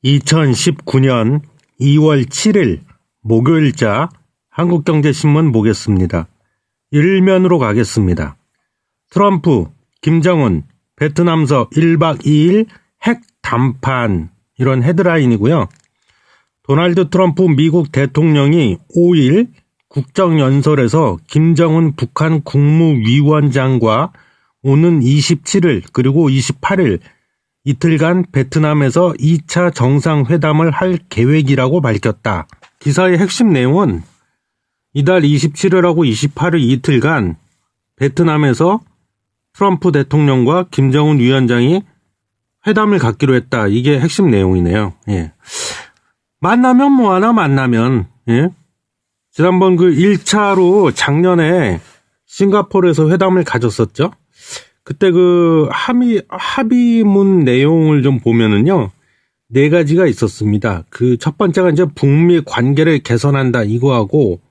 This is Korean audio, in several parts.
2019년 2월 7일 목요일자 한국경제신문 보겠습니다. 1면으로 가겠습니다. 트럼프, 김정은, 베트남서 1박 2일 핵 담판, 이런 헤드라인이고요. 도널드 트럼프 미국 대통령이 5일 국정연설에서 김정은 북한 국무위원장과 오는 27일 그리고 28일 이틀간 베트남에서 2차 정상회담을 할 계획이라고 밝혔다. 기사의 핵심 내용은 이달 27일하고 28일 이틀간 베트남에서 트럼프 대통령과 김정은 위원장이 회담을 갖기로 했다. 이게 핵심 내용이네요. 예. 만나면 뭐하나 만나면, 예. 지난번 그 1차로 작년에 싱가포르에서 회담을 가졌었죠. 그때 그 합의문 내용을 좀 보면은요, 4가지가 있었습니다. 그 첫 번째가 이제 북미 관계를 개선한다 이거하고,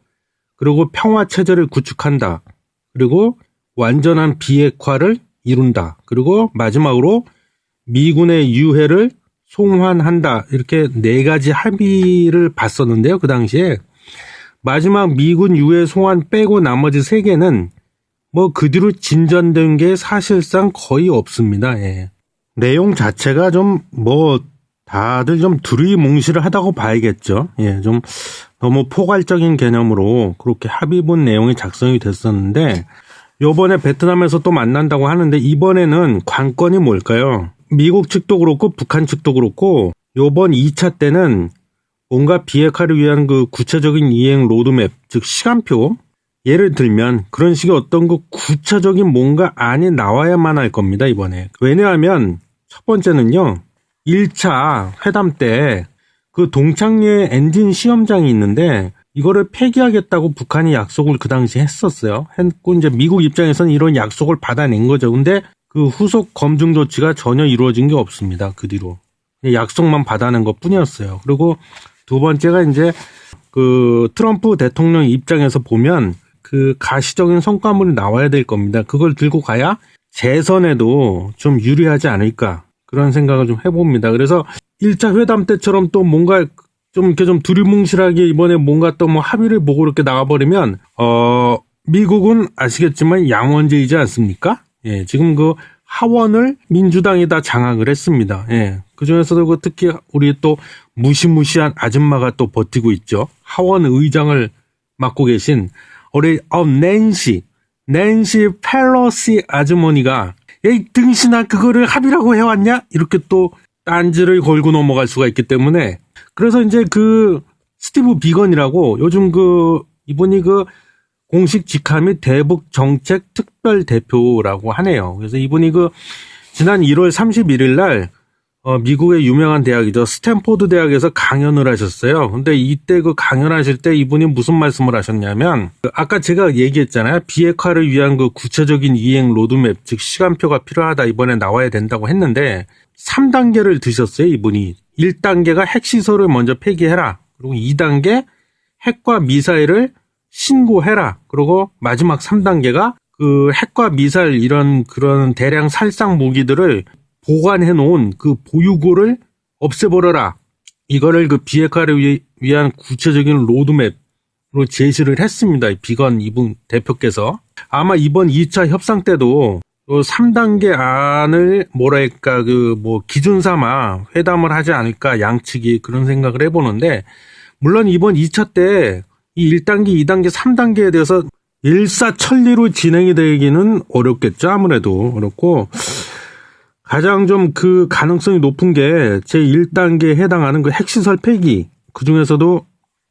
그리고 평화 체제를 구축한다. 그리고 완전한 비핵화를 이룬다. 그리고 마지막으로 미군의 유해를 송환한다. 이렇게 4가지 합의를 봤었는데요. 그 당시에 마지막 미군 유해 송환 빼고 나머지 3개는 뭐 그 뒤로 진전된 게 사실상 거의 없습니다. 예. 내용 자체가 좀 다들 좀 두리뭉실을 하다고 봐야겠죠. 예, 좀 너무 포괄적인 개념으로 그렇게 합의문 내용이 작성이 됐었는데, 요번에 베트남에서 또 만난다고 하는데 이번에는 관건이 뭘까요? 미국 측도 그렇고 북한 측도 그렇고 요번 2차 때는 뭔가 비핵화를 위한 그 구체적인 이행 로드맵, 즉 시간표, 예를 들면 그런 식의 어떤 그 구체적인 뭔가 안이 나와야만 할 겁니다, 이번에. 왜냐하면 첫 번째는요, 1차 회담 때 그 동창리에 엔진 시험장이 있는데 이거를 폐기하겠다고 북한이 약속을 그 당시에 했었어요. 했고 이제 미국 입장에서는 이런 약속을 받아낸 거죠. 근데 그 후속 검증 조치가 전혀 이루어진 게 없습니다. 그 뒤로. 약속만 받아낸 것 뿐이었어요. 그리고 두 번째가 이제 그 트럼프 대통령 입장에서 보면 그 가시적인 성과물이 나와야 될 겁니다. 그걸 들고 가야 재선에도 좀 유리하지 않을까, 그런 생각을 좀 해봅니다. 그래서 1차 회담 때처럼 또 뭔가 좀 이렇게 좀 두리뭉실하게 이번에 뭔가 또 뭐 합의를 보고 이렇게 나가버리면, 미국은 아시겠지만 양원제이지 않습니까? 예, 지금 그 하원을 민주당이 다 장악을 했습니다. 예, 그 중에서도 그 특히 우리 또 무시무시한 아줌마가 또 버티고 있죠. 하원 의장을 맡고 계신 우리 낸시 펠로시 아주머니가, 에이 등신아 그거를 합의라고 해왔냐? 이렇게 또 딴지를 걸고 넘어갈 수가 있기 때문에, 그래서 이제 그 스티브 비건이라고 요즘 이분이 공식 직함이 대북 정책 특별 대표라고 하네요. 그래서 이분이 지난 1월 31일 날 미국의 유명한 대학이죠, 스탠포드 대학에서 강연을 하셨어요. 근데 이때 강연하실 때 이분이 무슨 말씀을 하셨냐면, 아까 제가 얘기했잖아요. 비핵화를 위한 구체적인 이행 로드맵, 즉 시간표가 필요하다, 이번에 나와야 된다고 했는데 3단계를 드셨어요, 이분이. 1단계가 핵시설을 먼저 폐기해라. 그리고 2단계 핵과 미사일을 신고해라. 그리고 마지막 3단계가 그 핵과 미사일 이런 그런 대량 살상 무기들을 보관해 놓은 그 보유고를 없애버려라. 이거를 비핵화를 위한 구체적인 로드맵으로 제시를 했습니다. 비건 이분 대표께서. 아마 이번 2차 협상 때도 3단계 안을 기준 삼아 회담을 하지 않을까, 양측이 그런 생각을 해보는데, 물론 이번 2차 때 이 1단계, 2단계, 3단계에 대해서 일사천리로 진행이 되기는 어렵겠죠. 아무래도 어렵고, 가장 좀 그 가능성이 높은 게 제1단계에 해당하는 핵시설 폐기, 그 중에서도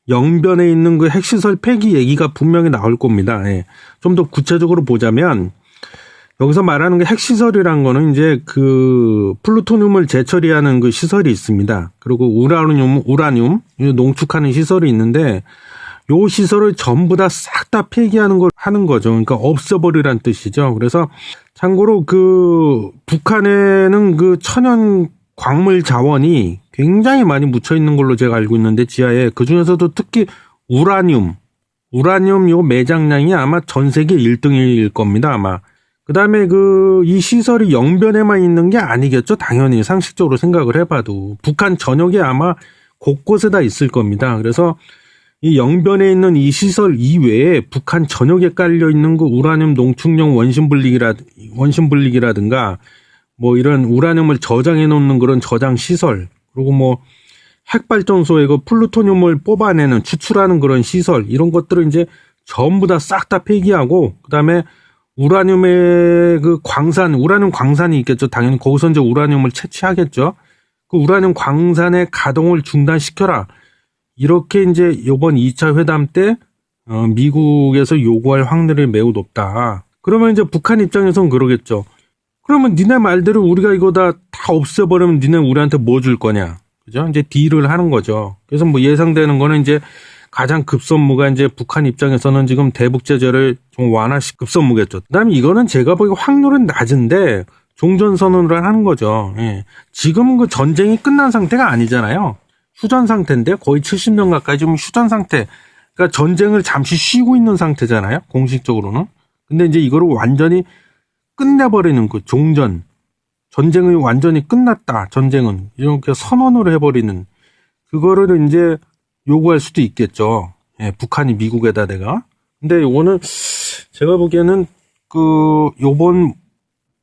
영변에 있는 핵시설 폐기 얘기가 분명히 나올 겁니다. 예. 좀 더 구체적으로 보자면, 여기서 말하는 핵시설이란 거는 이제 플루토늄을 재처리하는 시설이 있습니다. 그리고 우라늄 농축하는 시설이 있는데, 요 시설을 전부 다 싹 다 폐기하는 걸 하는 거죠. 그러니까 없애버리란 뜻이죠. 그래서 참고로 북한에는 천연 광물 자원이 굉장히 많이 묻혀 있는 걸로 제가 알고 있는데, 지하에. 그 중에서도 특히 우라늄 요 매장량이 아마 전 세계 1등일 겁니다, 아마. 그 그다음에 이 시설이 영변에만 있는 게 아니겠죠. 당연히 상식적으로 생각을 해봐도 북한 전역에 아마 곳곳에 다 있을 겁니다. 그래서 이 영변에 있는 이 시설 이외에 북한 전역에 깔려 있는 그 우라늄 농축용 원심불리기라든가 뭐 이런 우라늄을 저장해 놓는 그런 저장 시설, 그리고 뭐 핵발전소에 그 플루토늄을 뽑아내는 추출하는 그런 시설, 이런 것들을 이제 전부 다 싹 다 폐기하고, 그다음에 우라늄의 그 광산, 우라늄 광산이 있겠죠. 당연히 거기서 이제 우라늄을 채취하겠죠. 그 우라늄 광산의 가동을 중단시켜라. 이렇게 이제 이번 2차 회담 때 미국에서 요구할 확률이 매우 높다. 그러면 이제 북한 입장에서는 그러겠죠. 그러면 니네 말대로 우리가 이거 다 없애버리면 니네 우리한테 뭐 줄 거냐. 그죠? 이제 딜을 하는 거죠. 그래서 뭐 예상되는 거는 이제 가장 급선무가 이제 북한 입장에서는 지금 대북 제재를 좀 급선무겠죠. 그다음에 이거는 제가 보기 확률은 낮은데 종전선언을 하는 거죠. 예. 지금은 그 전쟁이 끝난 상태가 아니잖아요. 휴전 상태인데 거의 70년 가까이 지금 휴전 상태. 그러니까 전쟁을 잠시 쉬고 있는 상태잖아요. 공식적으로는. 근데 이제 이거를 완전히 끝내버리는 그 종전. 전쟁이 완전히 끝났다. 전쟁은. 이렇게 선언을 해버리는. 그거를 이제 요구할 수도 있겠죠. 예, 북한이 미국에다 대가. 근데 요거는 제가 보기에는 요번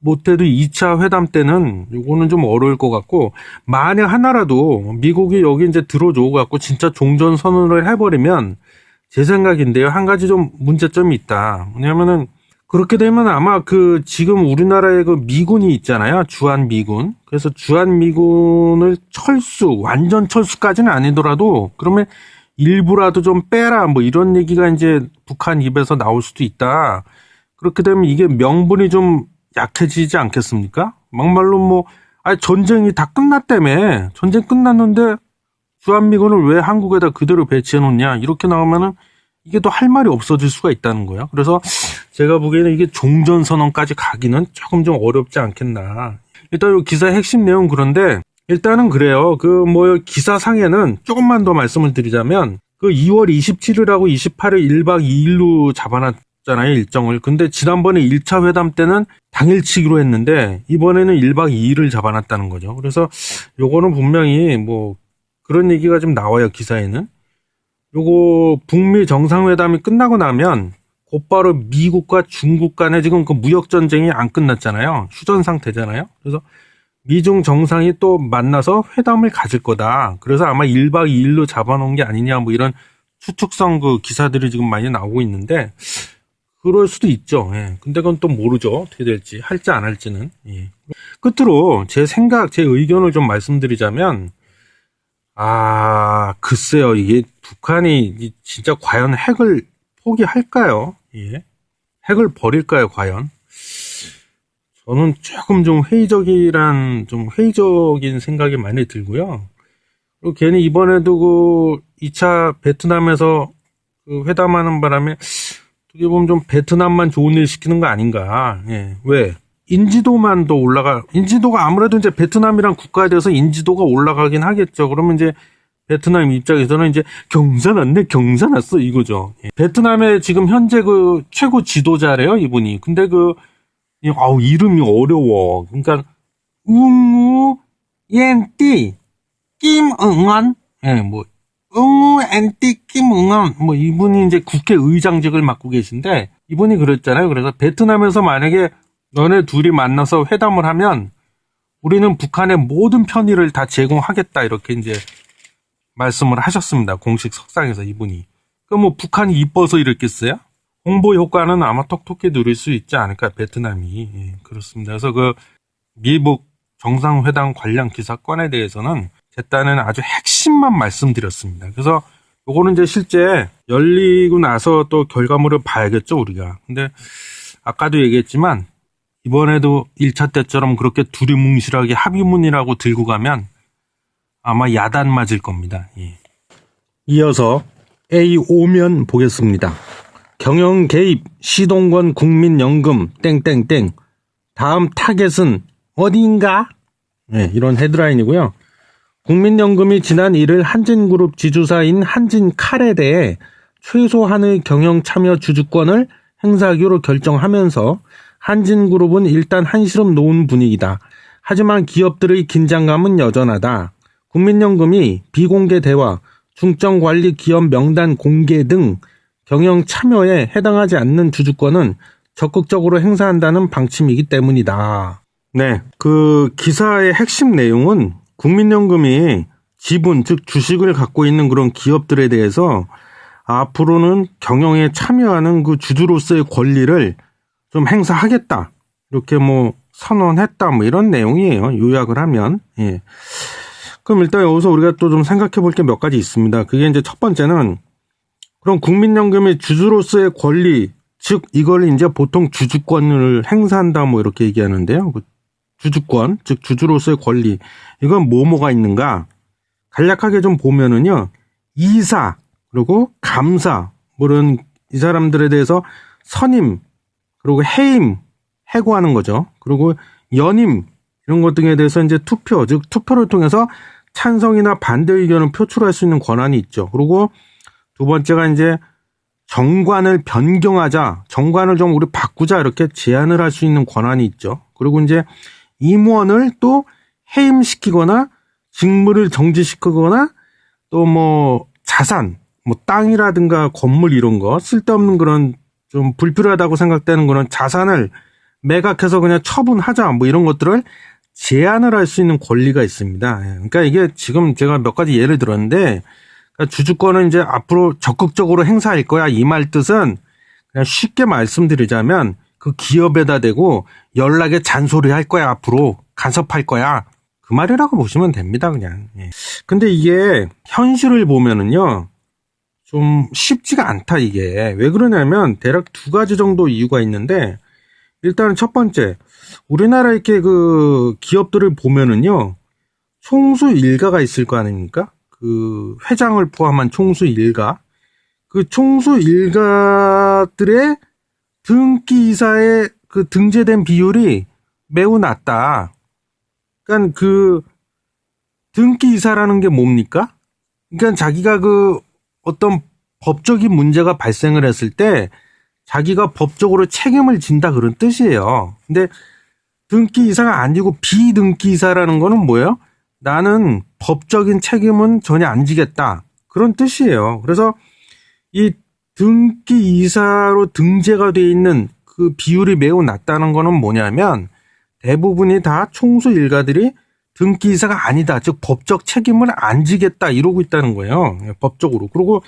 못해도 2차 회담 때는 요거는 좀 어려울 것 같고, 만약 하나라도 미국이 여기 이제 들어줘 갖고 진짜 종전 선언을 해버리면 제 생각인데요. 한 가지 좀 문제점이 있다. 왜냐면은 그렇게 되면 아마 지금 우리나라에 미군이 있잖아요. 주한미군. 그래서 주한미군을 완전 철수까지는 아니더라도 그러면 일부라도 좀 빼라. 뭐 이런 얘기가 이제 북한 입에서 나올 수도 있다. 그렇게 되면 이게 명분이 좀 약해지지 않겠습니까? 막말로 전쟁이 다 끝났다며. 전쟁 끝났는데 주한미군을 왜 한국에다 그대로 배치해 놓냐. 이렇게 나오면은 이게 또 할 말이 없어질 수가 있다는 거예요. 그래서 제가 보기에는 이게 종전선언까지 가기는 조금 좀 어렵지 않겠나. 일단 이 기사의 핵심 내용은 그런데, 일단은 그래요. 기사상에는 조금만 더 말씀을 드리자면, 2월 27일하고 28일 1박 2일로 잡아놨잖아요, 일정을. 근데 지난번에 1차 회담 때는 당일치기로 했는데, 이번에는 1박 2일을 잡아놨다는 거죠. 그래서 요거는 분명히 그런 얘기가 좀 나와요, 기사에는. 요거 북미 정상회담이 끝나고 나면 곧바로 미국과 중국 간에 지금 무역전쟁이 안 끝났잖아요. 휴전 상태잖아요. 그래서 미중 정상이 또 만나서 회담을 가질 거다. 그래서 아마 1박 2일로 잡아놓은 게 아니냐, 이런 추측성 기사들이 지금 많이 나오고 있는데, 그럴 수도 있죠. 예. 근데 그건 또 모르죠. 어떻게 될지. 할지 안 할지는. 예. 끝으로 제 의견을 좀 말씀드리자면, 글쎄요. 이게 북한이 진짜 과연 핵을 포기할까요? 예. 핵을 버릴까요, 과연? 저는 조금 좀 회의적인 생각이 많이 들고요. 그리고 괜히 이번에도 2차 베트남에서 회담하는 바람에 어떻게 보면 좀 베트남만 좋은 일 시키는 거 아닌가. 예. 왜? 인지도가 아무래도 이제 베트남이랑 국가에 대해서 인지도가 올라가긴 하겠죠. 그러면 이제 베트남 입장에서는 이제 경사났어 이거죠. 베트남의 지금 현재 최고 지도자래요, 이분이. 근데 이름이 어려워. 그러니까 웅우 옌띠 김응원, 웅우 옌띠 김응원, 이분이 이제 국회의장직을 맡고 계신데, 이분이 그랬잖아요. 그래서 베트남에서 만약에 너네 둘이 만나서 회담을 하면 우리는 북한의 모든 편의를 다 제공하겠다, 이렇게 이제 말씀을 하셨습니다. 공식 석상에서 이분이. 북한이 이뻐서 이랬겠어요? 홍보 효과는 아마 톡톡히 누릴 수 있지 않을까, 베트남이. 예, 그렇습니다. 그래서 미북 정상회담 관련 기사건에 대해서는 제 딴에는 아주 핵심만 말씀드렸습니다. 그래서 요거는 이제 실제 열리고 나서 또 결과물을 봐야겠죠, 우리가. 근데 아까도 얘기했지만 이번에도 1차 때처럼 그렇게 두리뭉실하게 합의문이라고 들고 가면 아마 야단 맞을 겁니다. 예. 이어서 A5면 보겠습니다. 경영 개입, 시동권 국민연금, 땡땡땡. 다음 타겟은 어디인가? 네, 이런 헤드라인이고요. 국민연금이 지난 1일 한진그룹 지주사인 한진칼에 대해 최소한의 경영 참여 주주권을 행사하기로 결정하면서 한진그룹은 일단 한시름 놓은 분위기다. 하지만 기업들의 긴장감은 여전하다. 국민연금이 비공개 대화, 중점관리 기업 명단 공개 등 경영 참여에 해당하지 않는 주주권은 적극적으로 행사한다는 방침이기 때문이다. 네, 그 기사의 핵심 내용은 국민연금이 지분, 즉 주식을 갖고 있는 그런 기업들에 대해서 앞으로는 경영에 참여하는 그 주주로서의 권리를 좀 행사하겠다. 이렇게 뭐 선언했다. 뭐 이런 내용이에요. 요약을 하면. 예. 그럼 일단 여기서 우리가 또 좀 생각해 볼 게 몇 가지 있습니다. 그게 이제 첫 번째는 그럼 국민연금의 주주로서의 권리, 즉 이걸 이제 보통 주주권을 행사한다 뭐 이렇게 얘기하는데요. 주주권, 즉 주주로서의 권리. 이건 뭐가 있는가? 간략하게 좀 보면은요. 이사, 그리고 감사, 물론 이 사람들에 대해서 선임, 그리고 해임, 해고하는 거죠. 그리고 연임, 이런 것 등에 대해서 이제 투표, 즉 투표를 통해서 찬성이나 반대 의견을 표출할 수 있는 권한이 있죠. 그리고 두 번째가 이제 정관을 변경하자, 정관을 좀 우리 바꾸자 이렇게 제안을 할 수 있는 권한이 있죠. 그리고 이제 임원을 또 해임시키거나 직무를 정지시키거나 또 뭐 자산, 뭐 땅이라든가 건물 이런 거 쓸데없는 그런 좀 불필요하다고 생각되는 그런 자산을 매각해서 그냥 처분하자 뭐 이런 것들을 제한을 할 수 있는 권리가 있습니다. 그러니까 이게 지금 제가 몇 가지 예를 들었는데 그러니까 주주권은 이제 앞으로 적극적으로 행사할 거야 이 말 뜻은 그냥 쉽게 말씀드리자면 그 기업에다 대고 연락에 잔소리 할 거야 앞으로 간섭할 거야 그 말이라고 보시면 됩니다 그냥. 근데 이게 현실을 보면은요 좀 쉽지가 않다 이게. 왜 그러냐면 대략 두 가지 정도 이유가 있는데 일단은 첫 번째 우리나라 이렇게 그 기업들을 보면은요 총수 일가가 있을 거 아닙니까? 그 회장을 포함한 총수 일가. 그 총수 일가들의 등기이사에 그 등재된 비율이 매우 낮다. 그러니까 그 등기이사라는 게 뭡니까? 그러니까 자기가 그 어떤 법적인 문제가 발생을 했을 때 자기가 법적으로 책임을 진다 그런 뜻이에요. 근데 등기이사가 아니고 비등기이사라는 거는 뭐예요? 나는 법적인 책임은 전혀 안 지겠다. 그런 뜻이에요. 그래서 이 등기이사로 등재가 돼 있는 그 비율이 매우 낮다는 거는 뭐냐면 대부분이 다 총수 일가들이 등기이사가 아니다. 즉 법적 책임을 안 지겠다 이러고 있다는 거예요. 법적으로. 그리고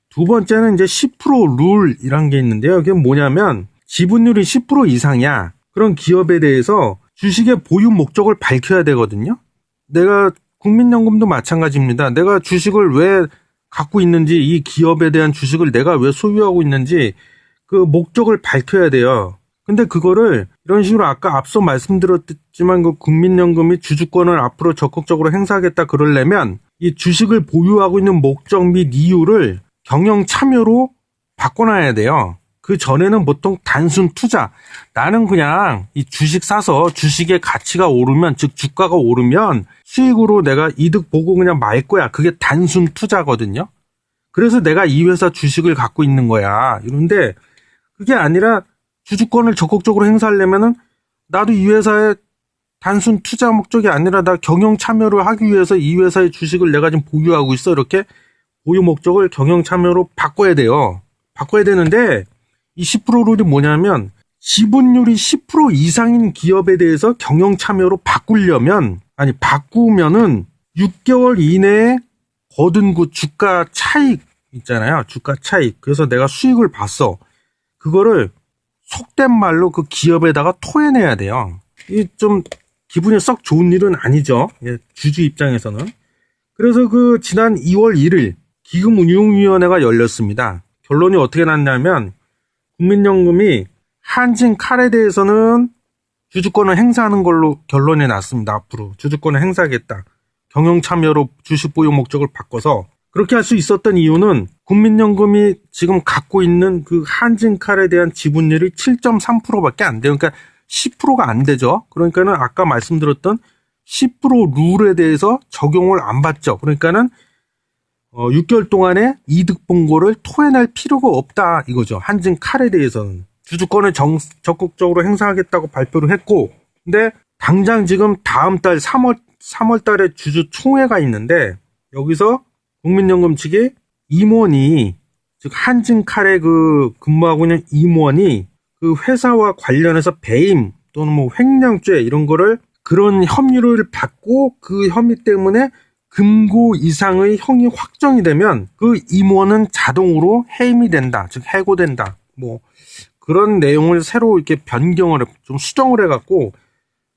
두 번째는 이제 10% 룰이란 게 있는데요. 그게 뭐냐면 지분율이 10% 이상이야. 그런 기업에 대해서 주식의 보유 목적을 밝혀야 되거든요. 내가 국민연금도 마찬가지입니다. 내가 주식을 왜 갖고 있는지 이 기업에 대한 주식을 내가 왜 소유하고 있는지 그 목적을 밝혀야 돼요. 근데 그거를 이런 식으로 아까 앞서 말씀드렸지만 그 국민연금이 주주권을 앞으로 적극적으로 행사하겠다 그러려면 이 주식을 보유하고 있는 목적 및 이유를 경영 참여로 바꿔놔야 돼요. 그 전에는 보통 단순 투자. 나는 그냥 이 주식 사서 주식의 가치가 오르면 즉 주가가 오르면 수익으로 내가 이득 보고 그냥 말 거야. 그게 단순 투자거든요. 그래서 내가 이 회사 주식을 갖고 있는 거야. 이런데 그게 아니라 주주권을 적극적으로 행사하려면은 나도 이 회사의 단순 투자 목적이 아니라 나 경영 참여를 하기 위해서 이 회사의 주식을 내가 지금 보유하고 있어. 이렇게 보유 목적을 경영 참여로 바꿔야 돼요. 바꿔야 되는데 이 10% 룰이 뭐냐면 지분율이 10% 이상인 기업에 대해서 경영 참여로 바꾸면은 6개월 이내에 거둔 그 주가 차익 있잖아요. 주가 차익. 그래서 내가 수익을 봤어. 그거를 속된 말로 그 기업에다가 토해내야 돼요. 이 좀 기분이 썩 좋은 일은 아니죠. 주주 입장에서는. 그래서 그 지난 2월 1일 기금운용위원회가 열렸습니다. 결론이 어떻게 났냐면 국민연금이 한진칼에 대해서는 주주권을 행사하는 걸로 결론이 났습니다. 앞으로 주주권을 행사하겠다. 경영 참여로 주식 보유 목적을 바꿔서 그렇게 할 수 있었던 이유는 국민연금이 지금 갖고 있는 그 한진칼에 대한 지분율이 7.3%밖에 안 돼요. 그러니까 10%가 안 되죠. 그러니까는 아까 말씀드렸던 10% 룰에 대해서 적용을 안 받죠. 그러니까는 6개월 동안에 이득 본 거를 토해낼 필요가 없다 이거죠. 한진칼에 대해서는. 주주권을 적극적으로 행사하겠다고 발표를 했고, 근데 당장 지금 다음 달 3월 달에 주주총회가 있는데, 여기서 국민연금 측의 임원이, 즉 한진칼에 근무하고 있는 임원이 그 회사와 관련해서 배임 또는 뭐 횡령죄 이런 거를 그런 혐의를 받고 그 혐의 때문에 금고 이상의 형이 확정이 되면 그 임원은 자동으로 해임이 된다. 즉 해고된다. 뭐 그런 내용을 새로 이렇게 변경을 좀 수정을 해갖고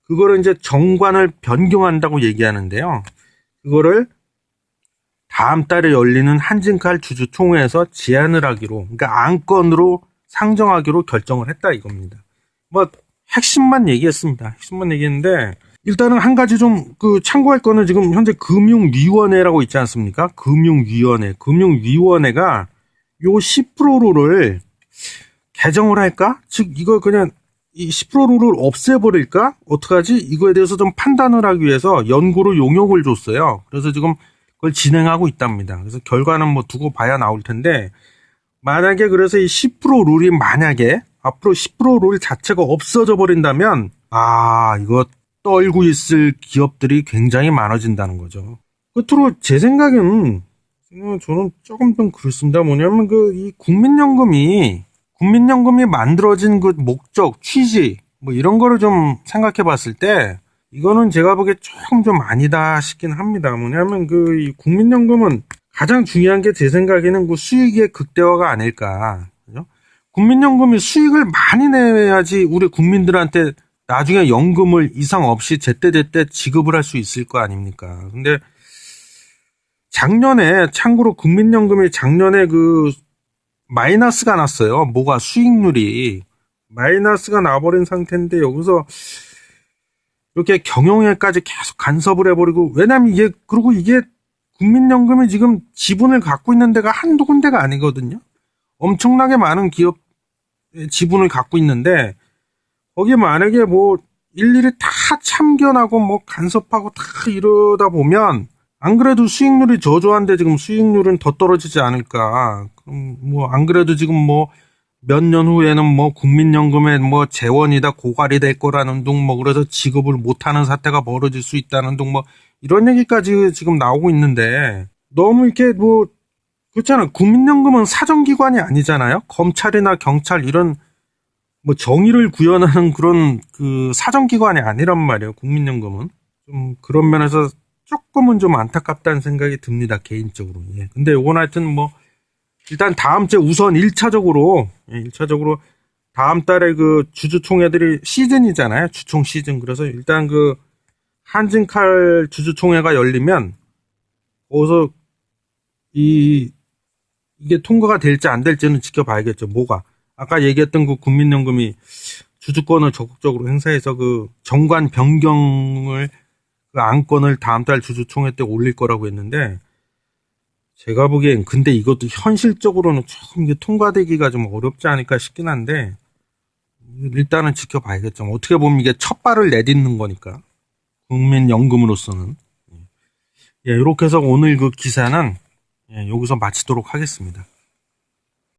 그거를 이제 정관을 변경한다고 얘기하는데요. 그거를 다음 달에 열리는 한진칼 주주총회에서 제안을 하기로, 그러니까 안건으로 상정하기로 결정을 했다 이겁니다. 뭐 핵심만 얘기했습니다. 핵심만 얘기했는데 일단은 한 가지 좀 참고할 거는 지금 현재 금융위원회라고 있지 않습니까? 금융위원회가 요 10%를 개정을 할까? 즉 이거 그냥 이 10%를 없애버릴까? 어떡하지? 이거에 대해서 좀 판단을 하기 위해서 연구로 용역을 줬어요. 그래서 지금 그걸 진행하고 있답니다. 그래서 결과는 뭐 두고 봐야 나올 텐데, 만약에 그래서 이 10% 룰이 만약에 앞으로 10% 룰 자체가 없어져 버린다면, 이거 떨고 있을 기업들이 굉장히 많아진다는 거죠. 끝으로 제 생각에는 저는 조금 좀 그렇습니다. 뭐냐면 이 국민연금이 만들어진 그 목적, 취지, 뭐 이런 거를 좀 생각해 봤을 때, 이거는 제가 보기에 조금 좀 아니다 싶긴 합니다. 뭐냐면 이 국민연금은 가장 중요한 게 제 생각에는 그 수익의 극대화가 아닐까. 그죠? 국민연금이 수익을 많이 내야지 우리 국민들한테 나중에 연금을 이상 없이 제때제때 지급을 할 수 있을 거 아닙니까? 근데 참고로 국민연금이 작년에 마이너스가 났어요. 수익률이. 마이너스가 나버린 상태인데 여기서 이렇게 경영에까지 계속 간섭을 해버리고, 왜냐면 그리고 이게 국민연금이 지금 지분을 갖고 있는 데가 한두 군데가 아니거든요. 엄청나게 많은 기업 지분을 갖고 있는데, 거기에 만약에 일일이 다 참견하고 간섭하고 다 이러다 보면, 안 그래도 수익률이 저조한데 지금 수익률은 더 떨어지지 않을까. 그럼 안 그래도 지금 몇 년 후에는 국민연금에 재원이다 고갈이 될 거라는 둥 그래서 지급을 못하는 사태가 벌어질 수 있다는 둥 이런 얘기까지 지금 나오고 있는데, 너무 이렇게 그렇잖아. 국민연금은 사정기관이 아니잖아요. 검찰이나 경찰 이런 정의를 구현하는 그런 사정기관이 아니란 말이에요. 국민연금은. 좀 그런 면에서 조금은 좀 안타깝다는 생각이 듭니다. 개인적으로. 예. 근데 요건 하여튼 일단 다음 주에 우선 1차적으로 다음 달에 주주총회들이 시즌이잖아요. 주총 시즌. 그래서 일단 한진칼 주주총회가 열리면 거기서 이게 통과가 될지 안 될지는 지켜봐야겠죠. 아까 얘기했던 국민연금이 주주권을 적극적으로 행사해서 정관 변경을 안건을 다음 달 주주총회 때 올릴 거라고 했는데, 제가 보기엔 근데 이것도 현실적으로는 조금 이게 통과되기가 좀 어렵지 않을까 싶긴 한데, 일단은 지켜봐야겠죠. 어떻게 보면 이게 첫 발을 내딛는 거니까, 국민연금으로서는. 예, 이렇게 해서 오늘 기사는 여기서 마치도록 하겠습니다.